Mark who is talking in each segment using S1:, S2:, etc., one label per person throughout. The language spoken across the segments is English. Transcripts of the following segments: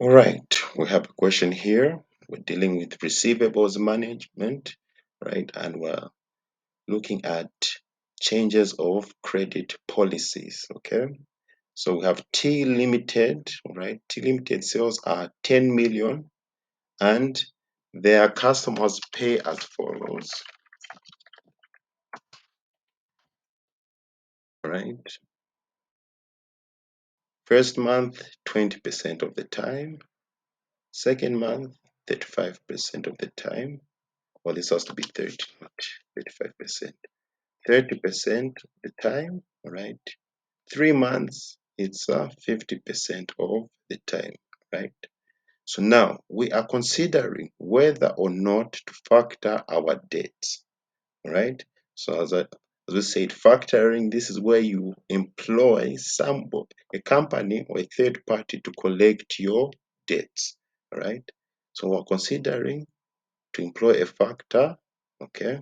S1: All right, we have a question here. We're dealing with receivables management, right? And we're looking at changes of credit policies, okay? So we have T limited, right? T limited sales are 10 million and their customers pay as follows, right? First month, 20% of the time. Second month, 35% of the time. Well, this has to be 30, not 35%. 30% of the time, all right? 3 months, it's 50% of the time, right? So now we are considering whether or not to factor our debts, right? So as we said, factoring, this is where you employ a company or a third party to collect your debts, right? So we're considering to employ a factor, okay,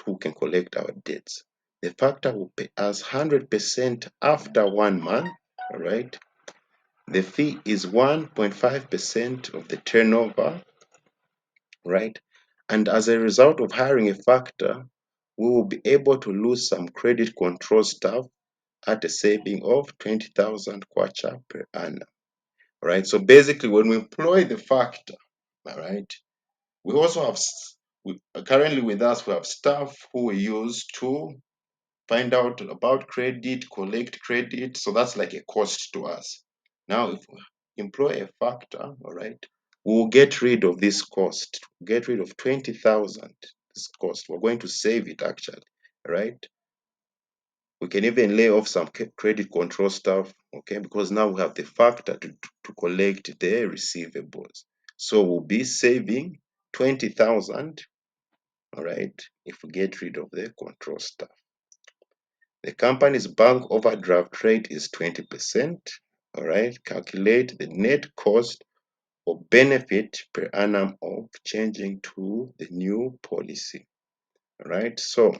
S1: who can collect our debts. The factor will pay us 100% after 1 month, all right? The fee is 1.5% of the turnover, right? And as a result of hiring a factor, we will be able to lose some credit control staff at a saving of 20,000 kwacha per annum, right? So basically, when we employ the factor, all right, we also have, currently with us, we have staff who we use to find out about credit, collect credit. So that's like a cost to us. Now, if we employ a factor, all right, we'll get rid of this cost, get rid of 20,000, this cost. We're going to save it actually, right? We can even lay off some credit control stuff, okay, because now we have the factor to collect the receivables. So we'll be saving 20,000, all right, if we get rid of the control stuff. The company's bank overdraft rate is 20%. All right, calculate the net cost or benefit per annum of changing to the new policy. All right, so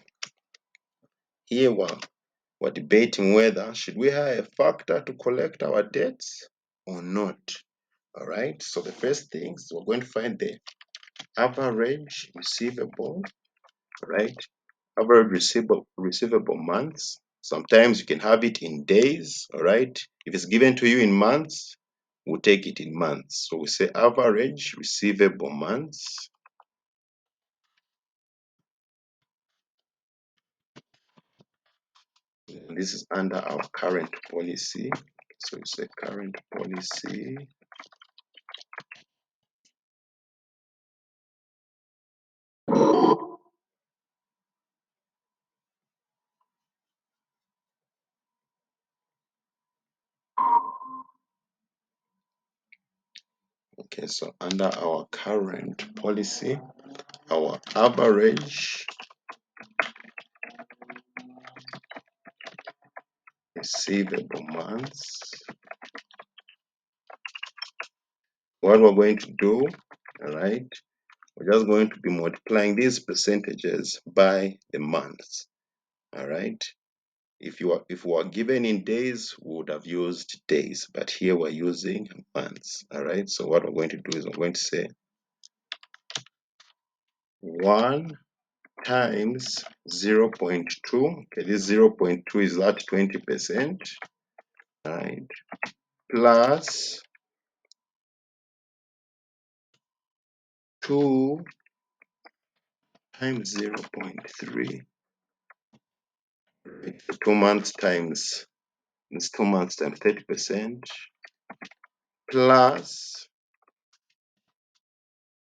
S1: here we're debating whether should we hire a factor to collect our debts or not. All right, so the first thing is we're going to find the average receivable, right? Average receivable months. Sometimes you can have it in days, all right? If it's given to you in months, we'll take it in months. So we say average receivable months. And this is under our current policy. So we say current policy. Okay, so under our current policy, our average receivable months. What we're going to do, all right? We're just going to be multiplying these percentages by the months. All right. If we are given in days, we would have used days, but here we're using months. All right. So what we're going to do is we're going to say 1 times 0.2. Okay, this 0.2 is that 20%. Right. Plus 2 times 0.3. Right. So 2 months times, it's 2 months times 30%. Plus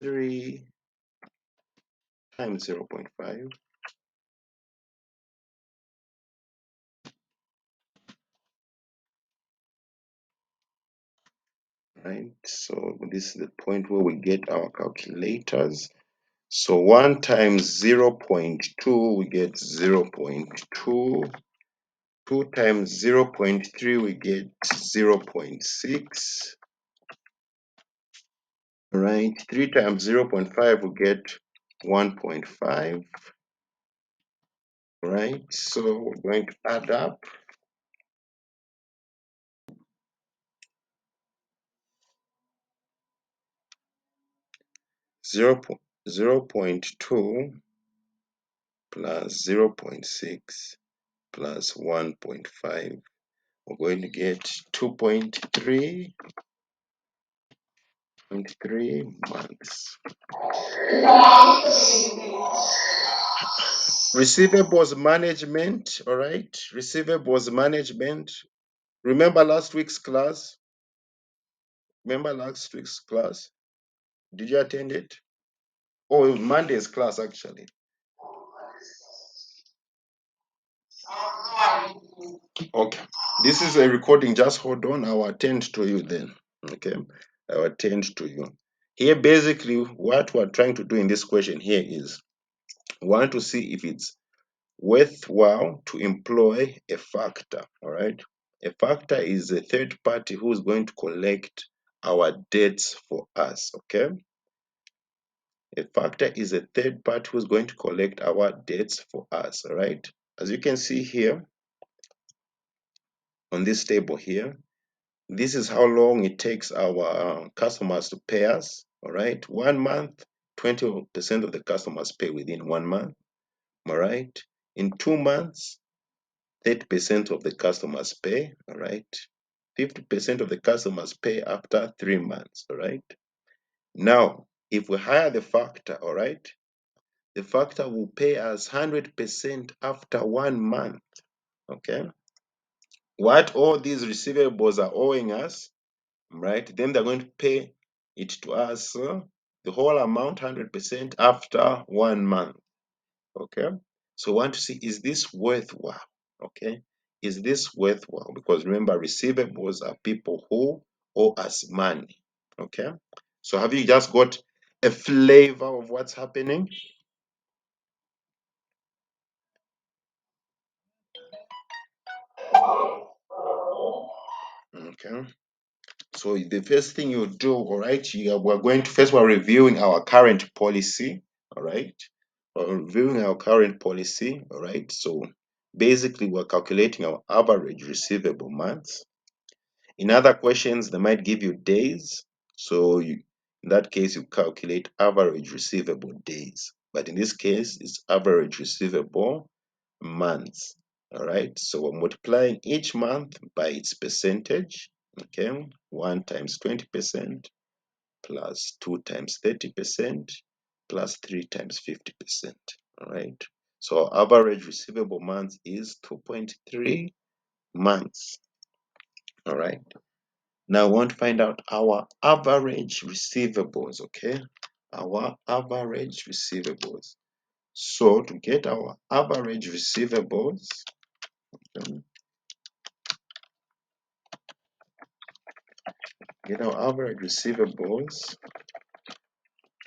S1: 3 times 0.5, right? So this is the point where we get our calculators. So 1 times 0.2, we get 0.2. 2 times 0.3, we get 0.6. Right? 3 times 0.5, we get 1.5. Right? So we're going to add up. 0.2 plus 0.6 plus 1.5. We're going to get 2.3 months. Receivables management, all right? Receivables management. Remember last week's class? Remember last week's class? Did you attend it? Oh, Monday's class actually. Okay. This is a recording. Just hold on. I'll attend to you then. Okay. I'll attend to you. Here, basically, what we're trying to do in this question here is we want to see if it's worthwhile to employ a factor. All right. A factor is a third party who is going to collect our debts for us. Okay. A factor is a third party who is going to collect our debts for us. All right. As you can see here on this table here, this is how long it takes our customers to pay us. All right. 1 month, 20% of the customers pay within 1 month. All right. In 2 months, 30% of the customers pay. All right. 50% of the customers pay after 3 months. All right. Now, if we hire the factor, all right, the factor will pay us 100% after 1 month. Okay. What all these receivables are owing us, right? Then they're going to pay it to us, the whole amount 100% after 1 month. Okay. So we want to see, is this worthwhile? Okay. Is this worthwhile? Because remember, receivables are people who owe us money. Okay. So have you just got a flavor of what's happening? Okay. So the first thing you do, all right, we're going to first, we're reviewing our current policy, all right? We're reviewing our current policy, all right? So basically, we're calculating our average receivable months. In other questions, they might give you days. So in that case, you calculate average receivable days. But in this case, it's average receivable months. All right. So we're multiplying each month by its percentage. Okay. 1 times 20% plus 2 times 30% plus 3 times 50%. All right. So our average receivable months is 2.3 months. All right. Now, I want to find out our average receivables, okay? Our average receivables. So, to get our average receivables,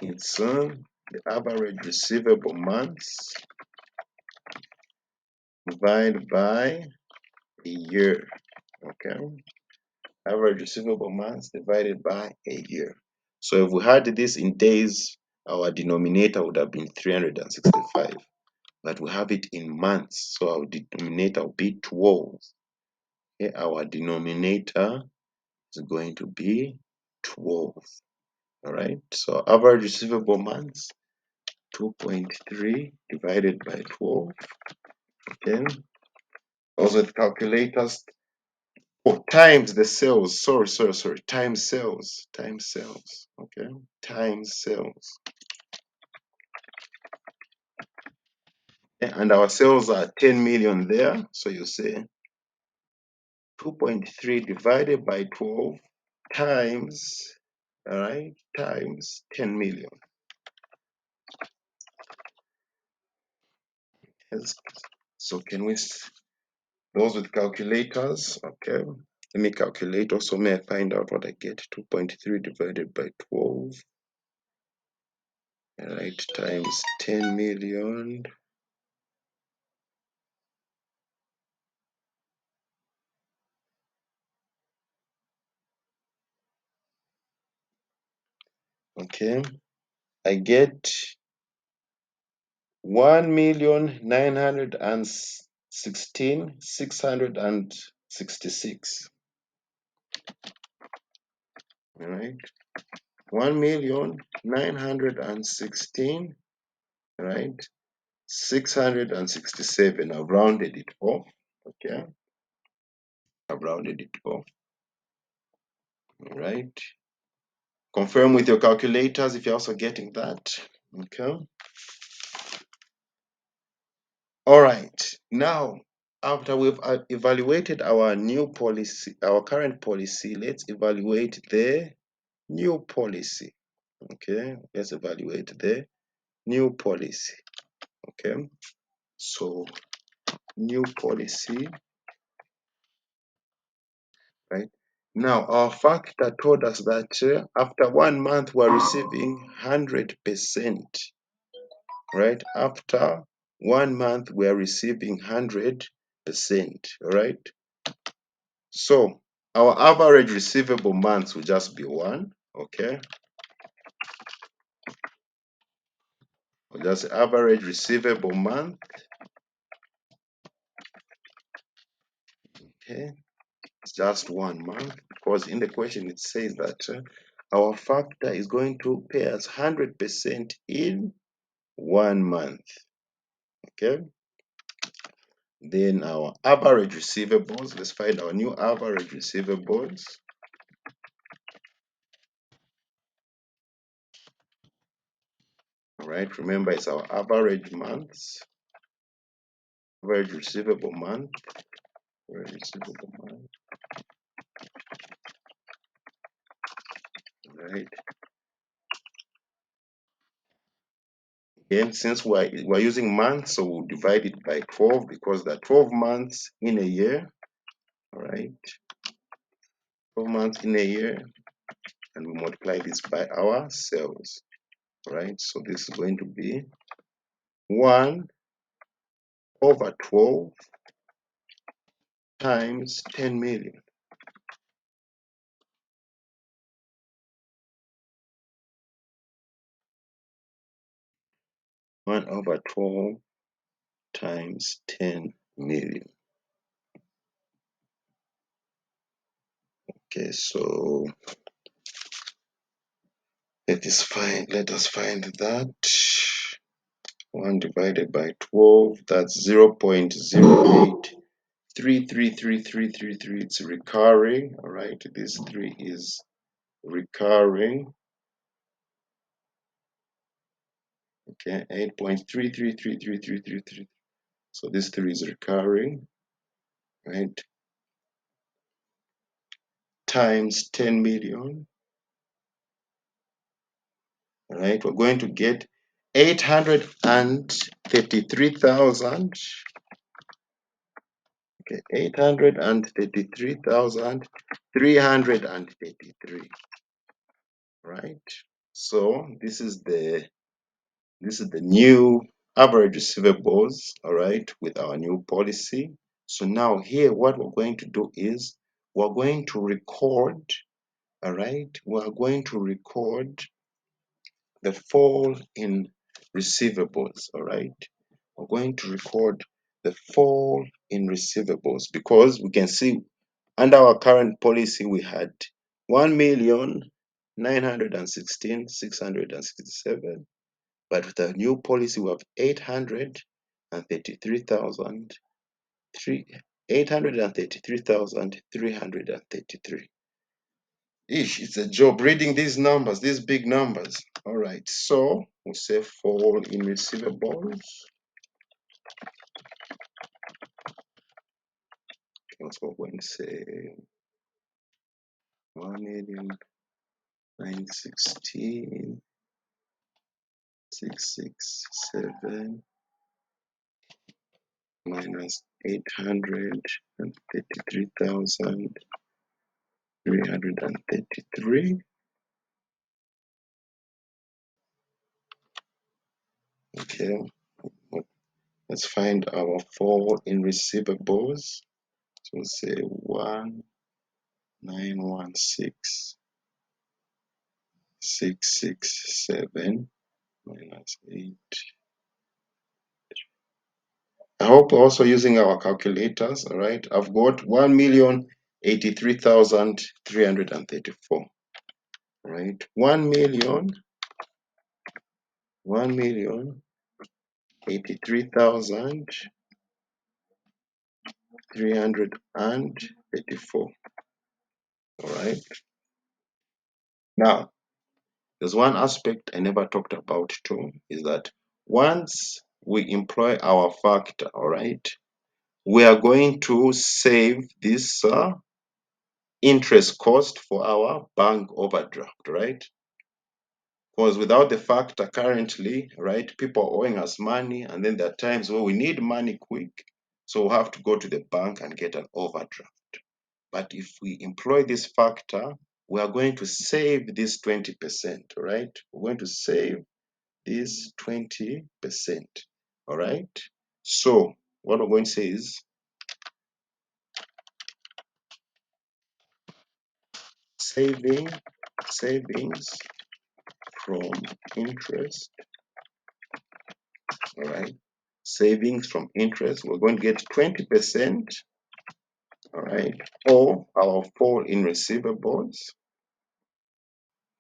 S1: it's the average receivable months divided by a year, okay? Average receivable months divided by a year. So, if we had this in days, our denominator would have been 365. But we have it in months, so our denominator will be 12. Okay, our denominator is going to be 12. All right, so average receivable months, 2.3 divided by 12. Okay, also the calculators, times the sales, sorry, times sales, okay, times sales. And our sales are 10 million there, so you say 2.3 divided by 12 times, all right, times 10 million. Yes. So can we, those with calculators, okay, let me calculate also, may I find out what I get. 2.3 divided by 12, all right, times 10 million. Okay, I get 1,916,666. All right. 1,916,000, right? 667. I've rounded it off. Okay, I've rounded it off. All right. Confirm with your calculators if you're also getting that. Okay. All right. Now, after we've evaluated our new policy, our current policy, let's evaluate the new policy. Okay. Let's evaluate the new policy. Okay. So, new policy, right? Now, our factor told us that after 1 month, we're receiving 100%, right? After 1 month, we are receiving 100%, right? So our average receivable months will just be 1, okay? Or just average receivable month, okay? It's just 1 month because in the question it says that our factor is going to pay us 100% in 1 month, okay? Then our average receivables, let's find our new average receivables. All right, remember it's our average months, average receivable month, average receivable month, right? Again, since we're using months, so we'll divide it by 12 because there are 12 months in a year, all right? 12 months in a year, and we multiply this by our sales, all right? So this is going to be 1 over 12 times 10 million. 1 over 12 times 10 million. Okay, so let us find that. 1 divided by 12, that's 0.08333333. It's recurring, all right? This 3 is recurring, okay? 8.333333. So this 3 is recurring, right? Times 10 million, all right? We're going to get 833,000. Okay, 833,333, right? So this is the new average receivables, all right, with our new policy. So now here what we're going to do is we're going to record, all right, we're going to record the fall in receivables, all right. We're going to record the fall in receivables because we can see under our current policy, we had 1,916,667, but with the new policy, we have 833,333. Ish, it's a job reading these numbers, these big numbers. All right, so we say fall in receivables. That's what we're going to say 1,916,667 minus 833,333. Okay, let's find our fall in receivables. So we'll say 1,916,667 minus 8. I hope we're also using our calculators, all right? I've got 1,083,334. right? 1,083,334. All right. Now, there's one aspect I never talked about too, is that once we employ our factor, all right, we are going to save this interest cost for our bank overdraft, right? Because without the factor currently, right, people are owing us money, and then there are times where we need money quick, so we'll have to go to the bank and get an overdraft. But if we employ this factor, we are going to save this 20%, right? We're going to save this 20%, all right? So what we're going to say is savings from interest, all right? Savings from interest, we're going to get 20%, all right, or our fall in receivables.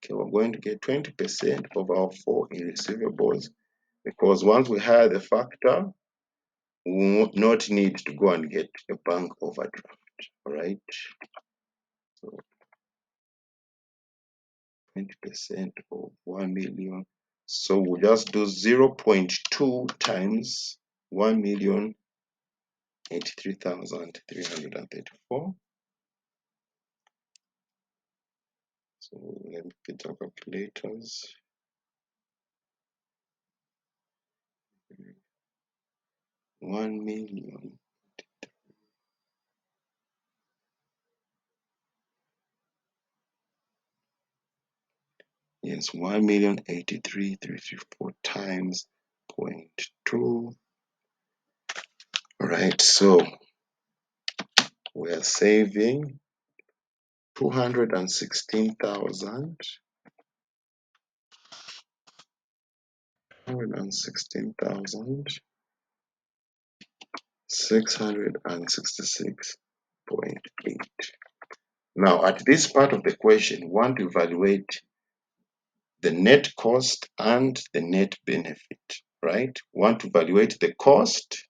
S1: Okay, we're going to get 20% of our fall in receivables, because once we hire the factor, we will not need to go and get a bank overdraft, all right? So 20% of 1 million. So we'll just do 0.2 times 1,083,334. So let me get our calculators. 1 million. Yes, 1,083,334 times 0.2. All right, so we are saving 216,000. 216,666.8. Now, at this part of the question, we want to evaluate the net cost and the net benefit, right? We want to evaluate the cost,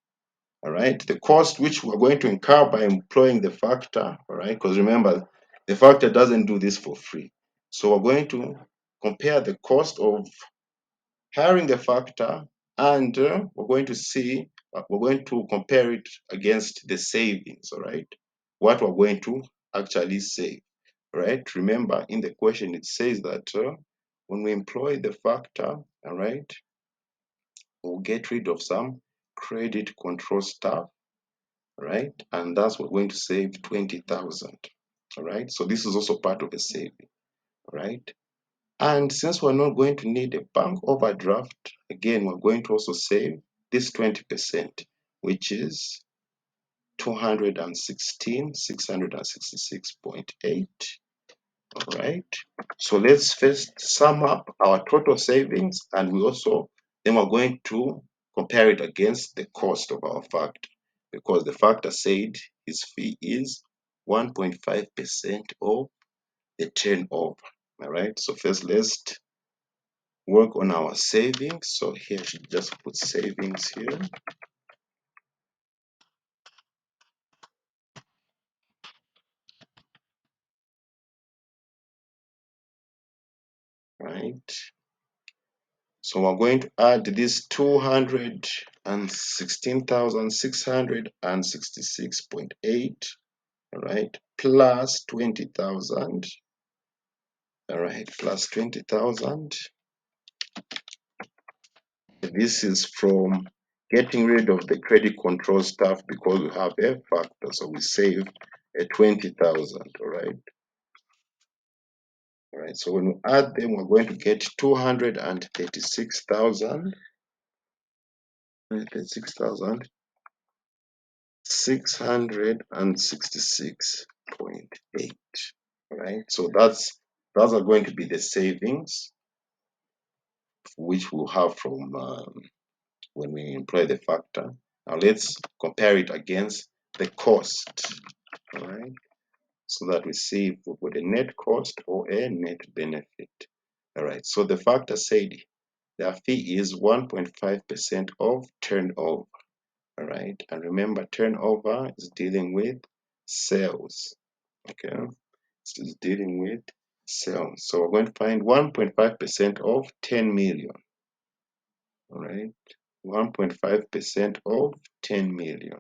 S1: all right? The cost which we're going to incur by employing the factor, all right? Because remember, the factor doesn't do this for free. So we're going to compare the cost of hiring the factor, and we're going to see, we're going to compare it against the savings, all right? What we're going to actually save, right? Remember, in the question, it says that when we employ the factor, all right, we'll get rid of some credit control stuff, right? And that's what we're going to save 20,000, all right? So this is also part of the saving, all right? And since we're not going to need a bank overdraft, again, we're going to also save this 20%, which is 216,666.8. All right. So let's first sum up our total savings, and then we're going to compare it against the cost of our factor, because the factor said his fee is 1.5% of the turnover. All right. So first, let's work on our savings. So here I should just put savings here, right? So we're going to add this 216,666.8, all right, plus 20,000, all right, plus 20,000. This is from getting rid of the credit control stuff because we have a factor, so we save a 20,000, all right. All right, so when we add them, we're going to get 236,000, 666.8. All right, so those are going to be the savings which we'll have from when we employ the factor. Now let's compare it against the cost. All right, so that we see if we put a net cost or a net benefit. All right, so the factor said their fee is 1.5% of turnover. All right, and remember, turnover is dealing with sales. Okay, it's dealing with sales. So we're going to find 1.5% of 10 million. All right, 1.5% of 10 million.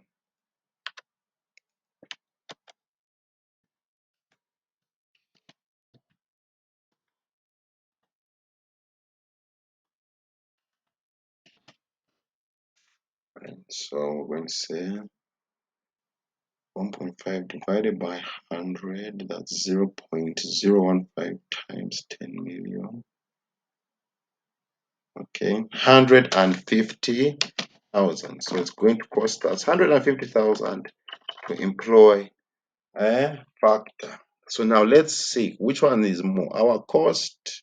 S1: Right, so we're going to say 1.5 divided by 100, that's 0.015 times 10 million. Okay, 150,000. So it's going to cost us 150,000 to employ a factor. So now let's see which one is more, our cost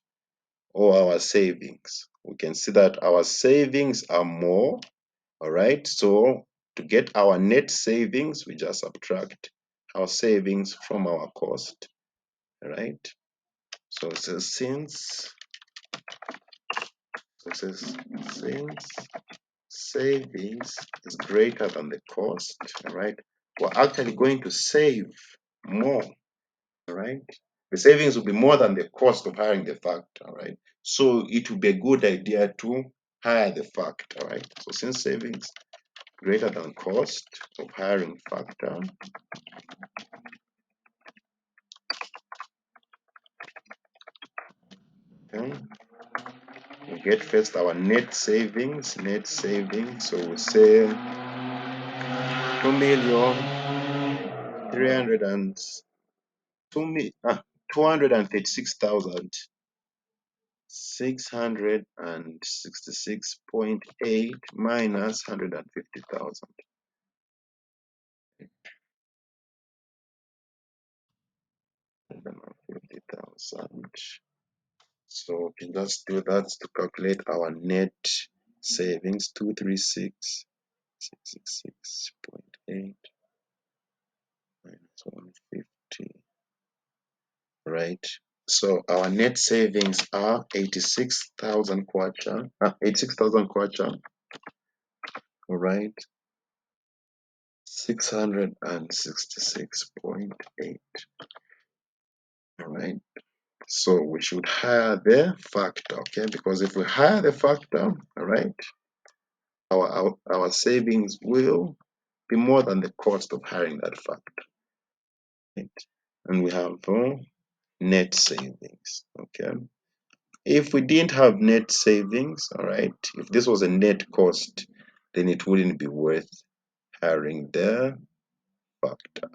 S1: or our savings. We can see that our savings are more. All right, so to get our net savings, we just subtract our savings from our cost. All right, so it says since savings is greater than the cost, all right, we're actually going to save more. All right, the savings will be more than the cost of hiring the factor. All right, so it will be a good idea to hire the factor. All right, so since savings greater than cost of hiring factor, okay, we get first our net savings. So we say 2,666.8 minus 150,000. So we can just do that to calculate our net savings. 236,666.8 minus 150. Right. So our net savings are 86,000 kwacha. 86,000 kwacha. All right. 666.8. All right. So we should hire the factor, okay? Because if we hire the factor, all right, our savings will be more than the cost of hiring that factor. Right? And we have net savings, okay? If we didn't have net savings, all right, if this was a net cost, then it wouldn't be worth hiring the factor.